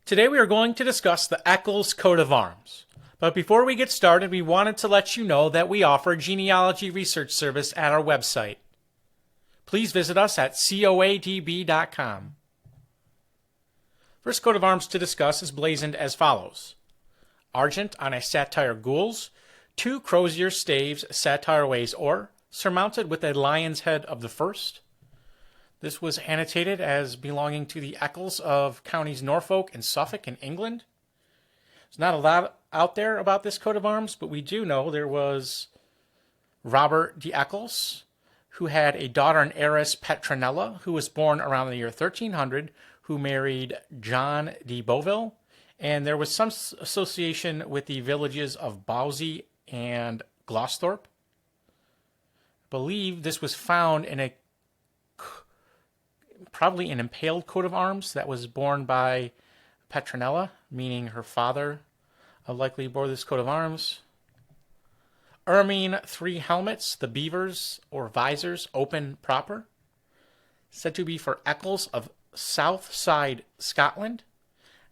Today we are going to discuss the Eccles coat of arms. But before we get started, we wanted to let you know that we offer genealogy research service at our website. Please visit us at coadb.com. First coat of arms to discuss is blazoned as follows. Argent on a saltire gules, 2 crozier staves saltireways or, surmounted with a lion's head of the first. This was annotated as belonging to the Eccles of counties Norfolk and Suffolk in England. There's not a lot out there about this coat of arms, but we do know there was Robert de Eckles, who had a daughter and heiress, Petronilla, who was born around the year 1300, who married John de Boville, and there was some association with the villages of Bawsey and Glosthorp. I believe this was found in probably an impaled coat of arms that was borne by Petronilla, meaning her father likely bore this coat of arms. Ermine 3 helmets, the beavers or visors, open proper, said to be for Eccles of Southside, Scotland.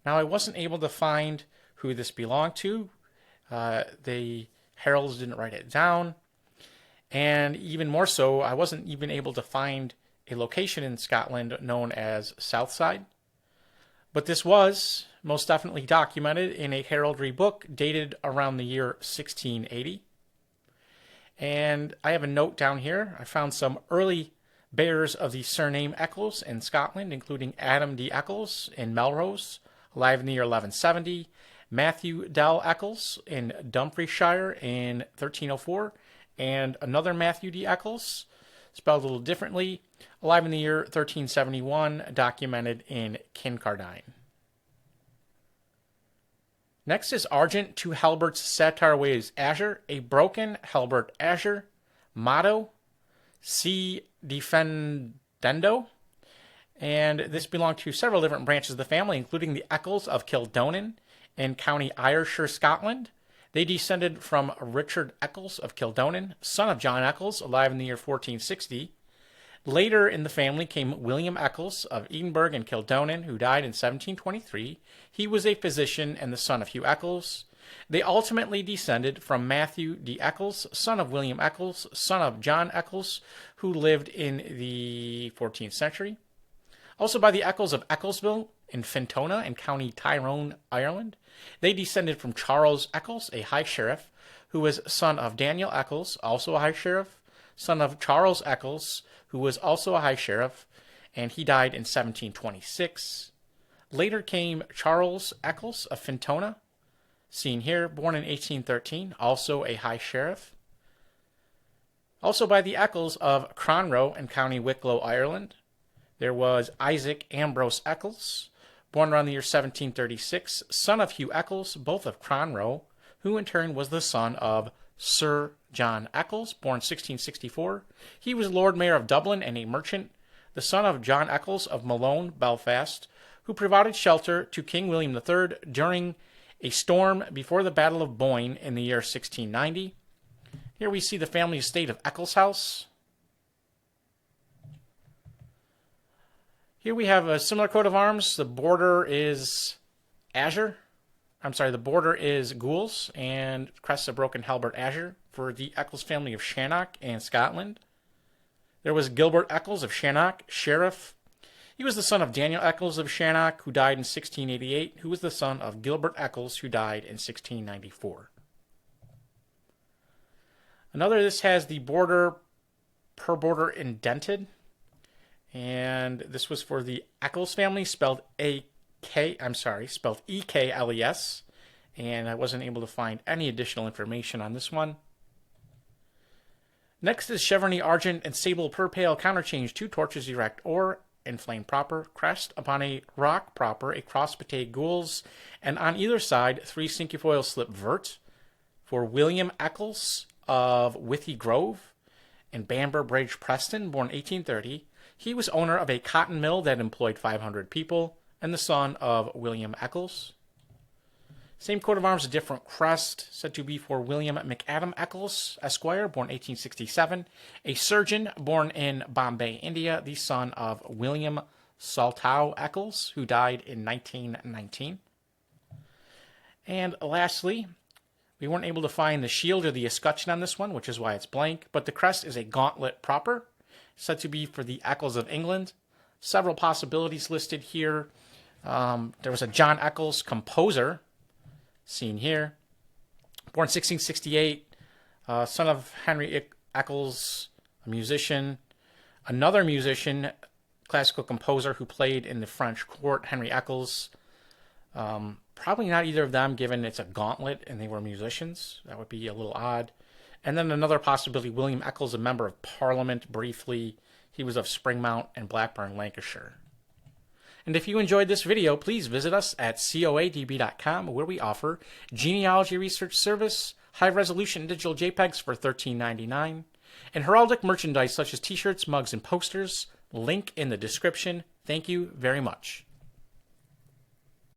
Now I wasn't able to find who this belonged to. The heralds didn't write it down. And even more so, I wasn't even able to find a location in Scotland known as Southside. But this was most definitely documented in a heraldry book dated around the year 1680. And I have a note down here. I found some early bearers of the surname Eccles in Scotland, including Adam de Eccles in Melrose, alive in the year 1170, Mathew del Eccles in Dumfriesshire in 1304, and another Mathew de Eccles, spelled a little differently, alive in the year 1371, documented in Kindcardine. Next is Argent 2 halberts saltireways azure, a broken halbert azure, motto, see defendendo, and this belonged to several different branches of the family, including the Echols of Kildonan in County Ayrshire, Scotland. They descended from Richard Eccles of Kildonan, son of John Eccles, alive in the year 1460. Later in the family came William Eccles of Edinburgh and Kildonan, who died in 1723. He was a physician and the son of Hugh Eccles. They ultimately descended from Mathew de Eccles, son of William Eccles, son of John Eccles, who lived in the 14th century. Also by the Echols of Ecclesville in Fintona in County Tyrone, Ireland. They descended from Charles Eccles, a high sheriff, who was son of Daniel Eccles, also a high sheriff, son of Charles Eccles, who was also a high sheriff, and he died in 1726. Later came Charles Eccles of Fintona, seen here, born in 1813, also a high sheriff. Also by the Eccles of Cronroe in County Wicklow, Ireland. There was Isaac Ambrose Eccles, born around the year 1736, son of Hugh Eccles, both of Cronroe, who in turn was the son of Sir John Eccles, born 1664. He was Lord Mayor of Dublin and a merchant, the son of John Eccles of Malone, Belfast, who provided shelter to King William III during a storm before the Battle of Boyne in the year 1690. Here we see the family estate of Eccles House. Here we have a similar coat of arms. The border is azure. The border is gules, and crest a broken halbert azure for the Eccles family of Shannock and Scotland. There was Gilbert Eccles of Shannock, sheriff. He was the son of Daniel Eccles of Shannock, who died in 1688, who was the son of Gilbert Eccles, who died in 1694. This has the border per border indented. And this was for the Eccles family, spelled E-K-L-E-S. And I wasn't able to find any additional information on this one. Next is Chevrony Argent and Sable Purpale counterchange, 2 torches erect or in flame proper, crest upon a rock proper, a cross-batay gules, and on either side 3 cinquefoil slip vert for William Eccles of Withy Grove in Bamber Bridge, Preston, born 1830. He was owner of a cotton mill that employed 500 people and the son of William Eccles. Same coat of arms, a different crest, said to be for William McAdam Eccles, Esquire, born 1867, a surgeon born in Bombay, India, the son of William Saltire Eccles, who died in 1919. And lastly, we weren't able to find the shield or the escutcheon on this one, which is why it's blank, but the crest is a gauntlet proper, said to be for the Echols of England. Several possibilities listed here. There was a John Eccles, composer, seen here. Born 1668, son of Henry Eccles, a musician. Another musician, classical composer who played in the French court, Henry Eccles. Probably not either of them, given it's a gauntlet and they were musicians. That would be a little odd. And then another possibility, William Eccles, a member of Parliament briefly. He was of Springmount and Blackburn, Lancashire. And if you enjoyed this video, please visit us at coadb.com, where we offer genealogy research service, high-resolution digital JPEGs for $13.99, and heraldic merchandise such as t-shirts, mugs, and posters. Link in the description. Thank you very much.